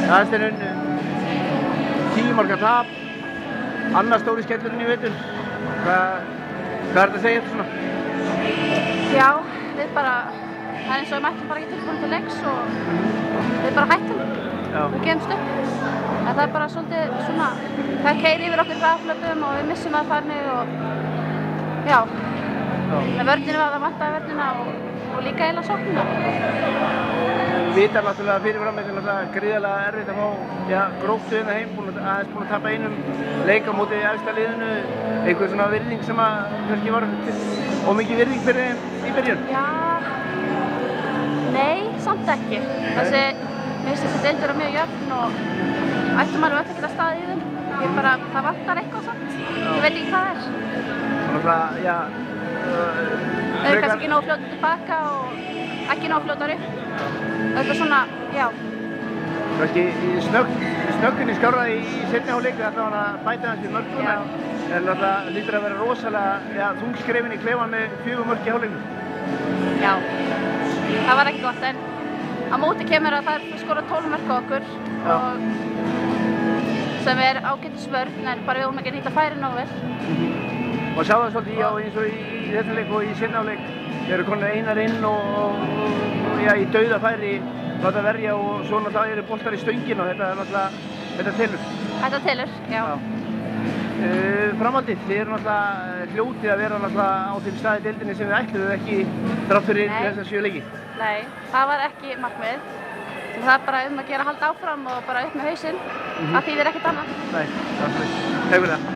Aðstæðan 10 marka tap, annar stóri skellurinn í vetur. Hvað er þetta að segja þetta svona? Já, við bara, það er eins og við mættum bara ekki tilbúin til leiks og við bara hættum og gefumst upp. En það er bara svolítið svona, það keyrir yfir okkur hraðhlaupunum og við missum að farnið og já. En vörnina var það vantaði vörnina og líka eiginlega sóknina. Við vitum náttúrulega fyrirfram þetta er náttúrulega gríðarlega erfitt að fá Gróttu hérna heim, aðeins búin að tapa einum leik á móti efsta liðinu. Einhver svona virðing sem að kannski var ómikið virðing fyrir þeim í byrjun? Já, nei, samt ekki. Mér finnst þessi deild vera mjög jöfn og ættum alveg öll að geta staðið í þeim. Það vantar eitthvað samt, ég veit ekki hvað það er. Svona, já. Þau eru kannski ekki nógu fljótar tilbaka og ekki nógu fljótar upp. Eitthvað svona, já. Kannski snöggunni skárraði í seinni hálfleik þarna var að bæta hans við mörkum en það lítur að vera rosalega þungskrefin í klefan með 4 mörk í hálfleiknum. Já, það var ekki gott en á móti kemur að það skora 12 mörk á okkur og sem er ágætis vörn en bara við vorum ekki að nýta færin nógu vel. Og sjá það svolítið eins og í þessum leik og í seinni hálfleik þeir eru konur einar inn og í dauðafæri láta verja og svo náttúrulega eru boltar í stöngin og þetta er náttúrulega, þetta telur. Þetta telur, já. Framhaldið, þið eru náttúrulega hljótið að vera náttúrulega á þeim staði í deildinni sem þið ætluðu ekki þrátt fyrir þessa 7 leiki. Nei, það var ekki markmið. Það er bara að gera að halda áfram og bara upp með hausinn. Það þýðir ekkert annað. Nei, það er svolítið. Takk fyrir það.